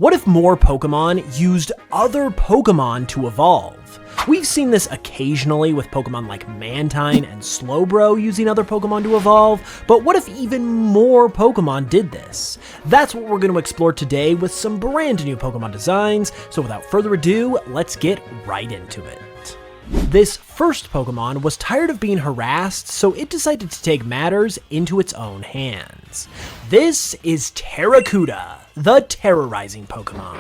What if more Pokemon used other Pokemon to evolve? We've seen this occasionally with Pokemon like Mantine and Slowbro using other Pokemon to evolve, but what if even more Pokemon did this? That's what we're going to explore today with some brand new Pokemon designs, so without further ado, let's get right into it. This first Pokemon was tired of being harassed, so it decided to take matters into its own hands. This is Arrokuda, the terrorizing Pokemon.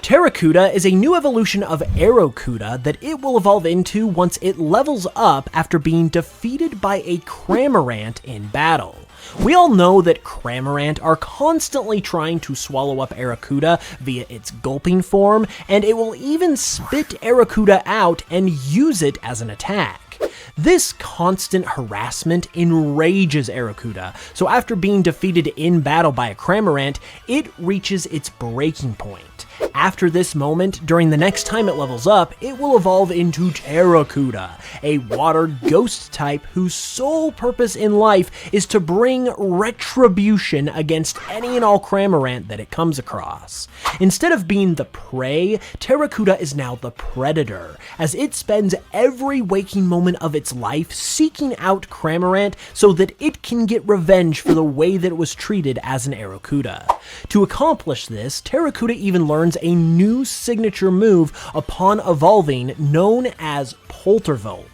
Arrokuda is a new evolution of Arrokuda that it will evolve into once it levels up after being defeated by a Cramorant in battle. We all know that Cramorant are constantly trying to swallow up Arrokuda via its gulping form, and it will even spit Arrokuda out and use it as an attack. This constant harassment enrages Arrokuda, so after being defeated in battle by a Cramorant, it reaches its breaking point. After this moment, during the next time it levels up, it will evolve into Arrokuda, a water ghost type whose sole purpose in life is to bring retribution against any and all Cramorant that it comes across. Instead of being the prey, Arrokuda is now the predator, as it spends every waking moment of its life seeking out Cramorant so that it can get revenge for the way that it was treated as an Arrokuda. To accomplish this, Arrokuda even learns a new signature move upon evolving known as Poltervolt.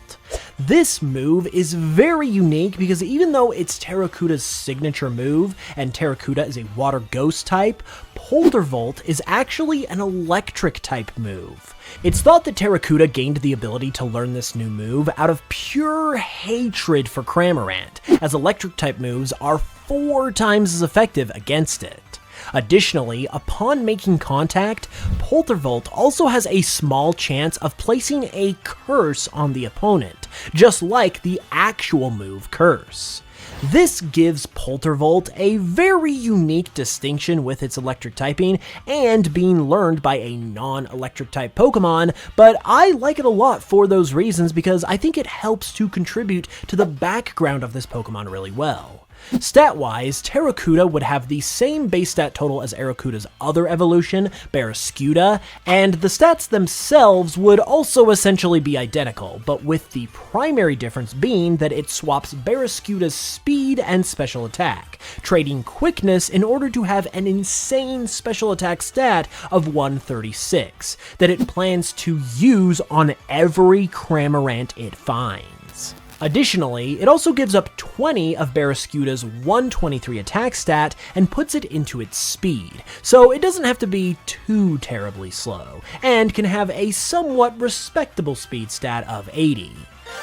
This move is very unique because even though it's Arrokuda's signature move, and Arrokuda is a water ghost type, Poltervolt is actually an electric type move. It's thought that Arrokuda gained the ability to learn this new move out of pure hatred for Cramorant, as electric type moves are 4 times as effective against it. Additionally, upon making contact, Poltervolt also has a small chance of placing a curse on the opponent, just like the actual move Curse. This gives Poltervolt a very unique distinction with its electric typing and being learned by a non-electric type Pokemon, but I like it a lot for those reasons because I think it helps to contribute to the background of this Pokemon really well. Stat-wise, Arrokuda would have the same base stat total as Arrokuda's other evolution, Barrascuda, and the stats themselves would also essentially be identical, but with the primary difference being that it swaps Barrascuda's speed and special attack, trading quickness in order to have an insane special attack stat of 136, that it plans to use on every Cramorant it finds. Additionally, it also gives up 20 of Barrascuda's 123 attack stat and puts it into its speed, so it doesn't have to be too terribly slow, and can have a somewhat respectable speed stat of 80.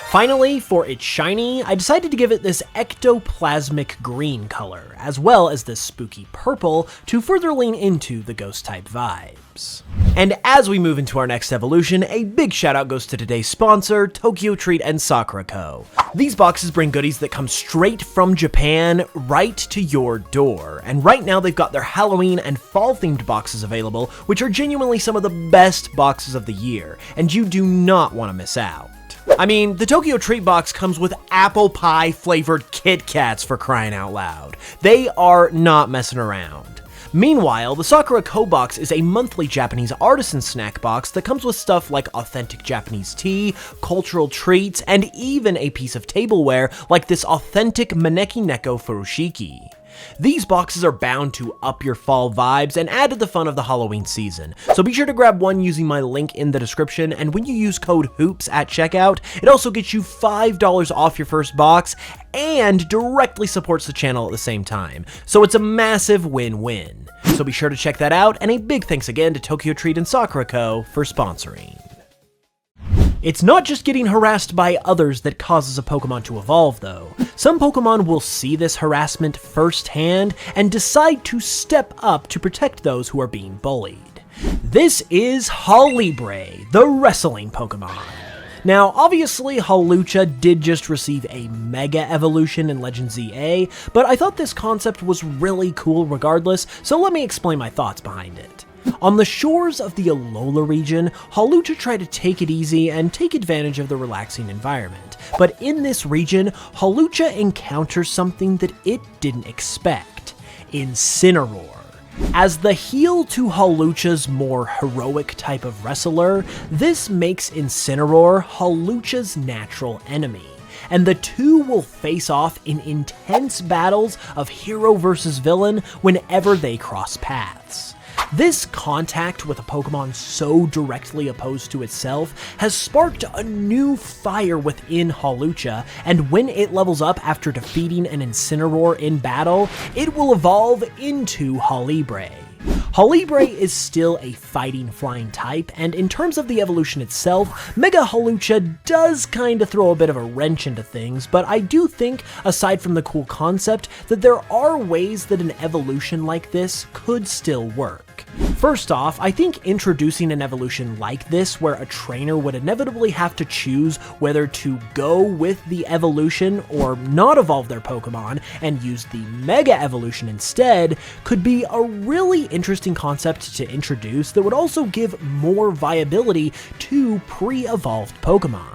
Finally, for its shiny, I decided to give it this ectoplasmic green color, as well as this spooky purple to further lean into the ghost type vibes. And as we move into our next evolution, a big shout out goes to today's sponsor, Tokyo Treat and Sakura Co. These boxes bring goodies that come straight from Japan right to your door, and right now they've got their Halloween and fall themed boxes available, which are genuinely some of the best boxes of the year, and you do not want to miss out. I mean, the Tokyo Treat box comes with apple pie flavored Kit Kats for crying out loud. They are not messing around. Meanwhile, the Sakura Co box is a monthly Japanese artisan snack box that comes with stuff like authentic Japanese tea, cultural treats, and even a piece of tableware like this authentic Maneki Neko Furoshiki. These boxes are bound to up your fall vibes and add to the fun of the Halloween season, so be sure to grab one using my link in the description, and when you use code HOOPS at checkout, it also gets you $5 off your first box and directly supports the channel at the same time, so it's a massive win-win. So be sure to check that out, and a big thanks again to Tokyo Treat and Sakura Co for sponsoring. It's not just getting harassed by others that causes a Pokemon to evolve, though. Some Pokemon will see this harassment firsthand and decide to step up to protect those who are being bullied. This is Hawlucha, the wrestling Pokemon. Now, obviously, Hawlucha did just receive a Mega Evolution in Legend ZA, but I thought this concept was really cool regardless, so let me explain my thoughts behind it. On the shores of the Alola region, Hawlucha tried to take it easy and take advantage of the relaxing environment, but in this region, Hawlucha encounters something that it didn't expect: Incineroar. As the heel to Hawlucha's more heroic type of wrestler, this makes Incineroar Hawlucha's natural enemy, and the two will face off in intense battles of hero versus villain whenever they cross paths. This contact with a Pokemon so directly opposed to itself has sparked a new fire within Hawlucha, and when it levels up after defeating an Incineroar in battle, it will evolve into Hawlibre. Hawlibre is still a fighting flying type, and in terms of the evolution itself, Mega Hawlucha does kinda throw a bit of a wrench into things, but I do think, aside from the cool concept, that there are ways that an evolution like this could still work. First off, I think introducing an evolution like this, where a trainer would inevitably have to choose whether to go with the evolution or not evolve their Pokemon and use the Mega Evolution instead, could be a really interesting concept to introduce that would also give more viability to pre-evolved Pokemon.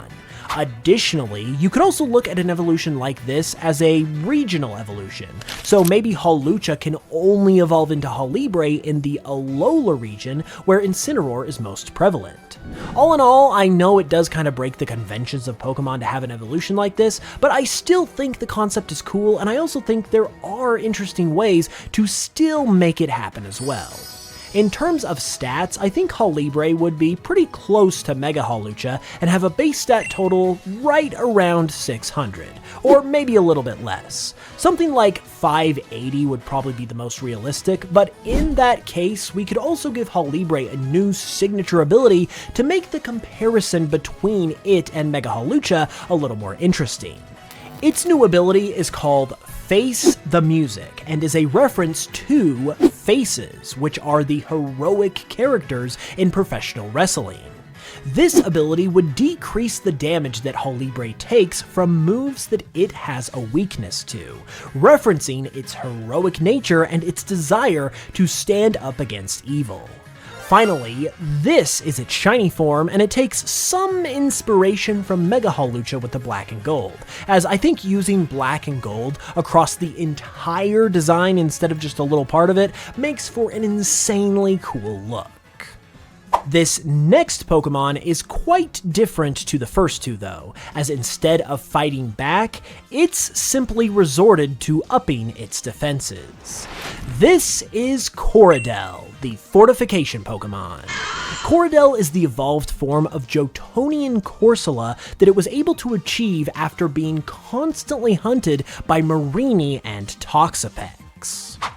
Additionally, you could also look at an evolution like this as a regional evolution, so maybe Hawlucha can only evolve into Hawlibre in the Alola region where Incineroar is most prevalent. All in all, I know it does kind of break the conventions of Pokemon to have an evolution like this, but I still think the concept is cool, and I also think there are interesting ways to still make it happen as well. In terms of stats, I think Hawlibre would be pretty close to Mega Hawlucha and have a base stat total right around 600, or maybe a little bit less. Something like 580 would probably be the most realistic, but in that case, we could also give Hawlibre a new signature ability to make the comparison between it and Mega Hawlucha a little more interesting. Its new ability is called Face the Music, and is a reference to faces, which are the heroic characters in professional wrestling. This ability would decrease the damage that Hawlibre takes from moves that it has a weakness to, referencing its heroic nature and its desire to stand up against evil. Finally, this is its shiny form, and it takes some inspiration from Mega Hawlucha with the black and gold, as I think using black and gold across the entire design instead of just a little part of it makes for an insanely cool look. This next Pokemon is quite different to the first two though, as instead of fighting back, it's simply resorted to upping its defenses. This is Corridel, the Fortification Pokemon. Corridel is the evolved form of Johtonian Corsola that it was able to achieve after being constantly hunted by Mareanie and Toxapex.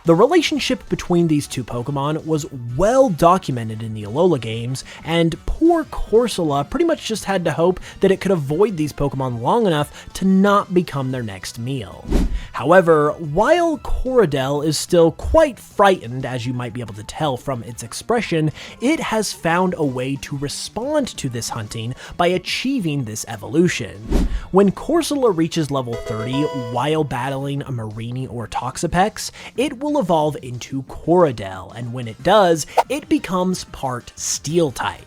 The relationship between these two Pokemon was well documented in the Alola games, and poor Corsola pretty much just had to hope that it could avoid these Pokemon long enough to not become their next meal. However, while Corridel is still quite frightened, as you might be able to tell from its expression, it has found a way to respond to this hunting by achieving this evolution. When Corsola reaches level 30 while battling a Mareanie or Toxapex, it will evolve into Corridel, and when it does, it becomes part Steel type.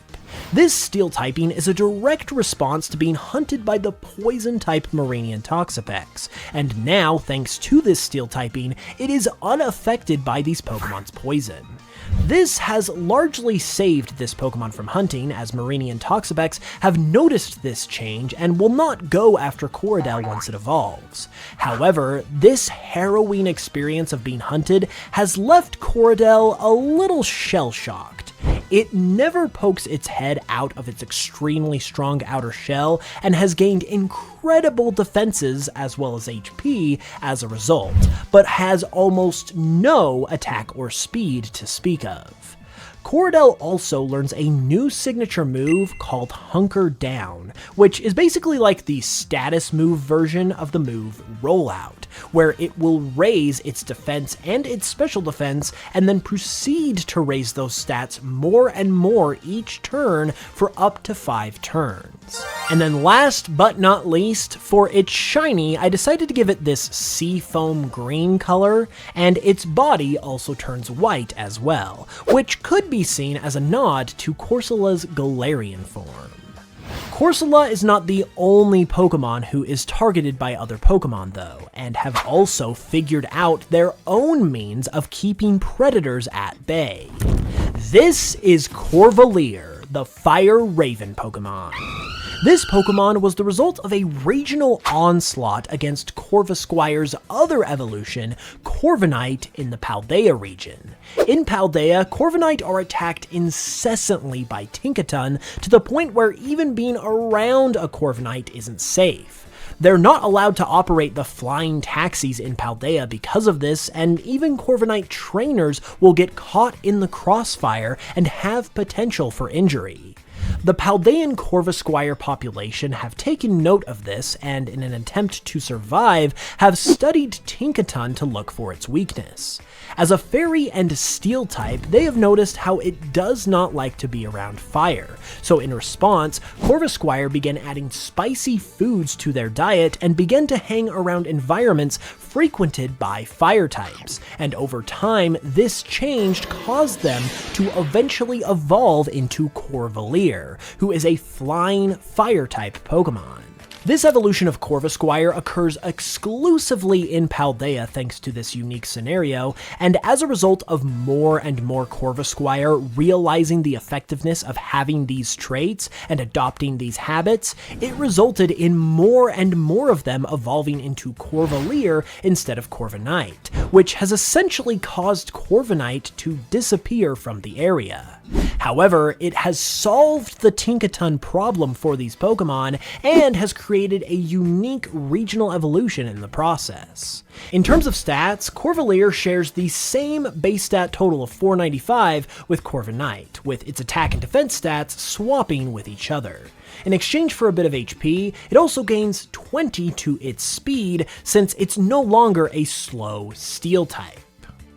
This Steel typing is a direct response to being hunted by the Poison type Mareanie and Toxapex, and now, thanks to this Steel typing, it is unaffected by these Pokemon's poison. This has largely saved this Pokemon from hunting, as Mareanie and Toxapex have noticed this change and will not go after Corridel once it evolves. However, this harrowing experience of being hunted has left Corridel a little shell-shocked. It never pokes its head out of its extremely strong outer shell, and has gained incredible defenses as well as HP as a result, but has almost no attack or speed to speak of. Corridel also learns a new signature move called Hunker Down, which is basically like the status move version of the move Rollout, where it will raise its defense and its special defense, and then proceed to raise those stats more and more each turn for up to 5 turns. And then last but not least, for its shiny, I decided to give it this seafoam green color, and its body also turns white as well, which could be seen as a nod to Corsola's Galarian form. Corsola is not the only Pokemon who is targeted by other Pokemon though, and have also figured out their own means of keeping predators at bay. This is Corvisquire, the Fire Raven Pokemon. This Pokemon was the result of a regional onslaught against Corvisquire's other evolution, Corviknight, in the Paldea region. In Paldea, Corviknight are attacked incessantly by Tinkaton to the point where even being around a Corviknight isn't safe. They're not allowed to operate the flying taxis in Paldea because of this, and even Corviknight trainers will get caught in the crossfire and have potential for injury. The Paldean Corvisquire population have taken note of this and, in an attempt to survive, have studied Tinkaton to look for its weakness. As a fairy and steel type, they have noticed how it does not like to be around fire, so in response, Corvisquire began adding spicy foods to their diet and began to hang around environments frequented by fire types, and over time, this change caused them to eventually evolve into Corvisquire, who is a flying fire-type Pokemon. This evolution of Corvisquire occurs exclusively in Paldea thanks to this unique scenario, and as a result of more and more Corvisquire realizing the effectiveness of having these traits and adopting these habits, it resulted in more and more of them evolving into Corvisquire instead of Corviknight, which has essentially caused Corviknight to disappear from the area. However, it has solved the Tinkaton problem for these Pokemon and has created a unique regional evolution in the process. In terms of stats, Corvisquire shares the same base stat total of 495 with Corviknight, with its attack and defense stats swapping with each other. In exchange for a bit of HP, it also gains 20 to its speed since it's no longer a slow steel type.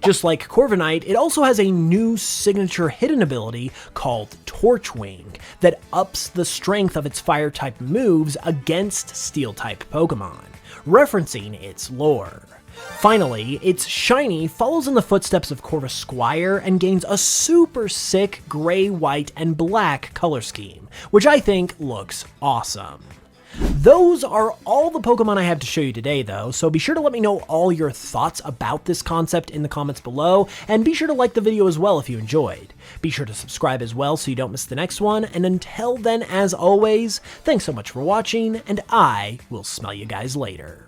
Just like Corviknight, it also has a new signature hidden ability called Torchwing that ups the strength of its fire-type moves against steel-type Pokemon, referencing its lore. Finally, its shiny follows in the footsteps of Corvisquire and gains a super sick gray, white, and black color scheme, which I think looks awesome. Those are all the Pokemon I have to show you today though, so be sure to let me know all your thoughts about this concept in the comments below, and be sure to like the video as well if you enjoyed. Be sure to subscribe as well so you don't miss the next one, and until then, as always, thanks so much for watching, and I will smell you guys later.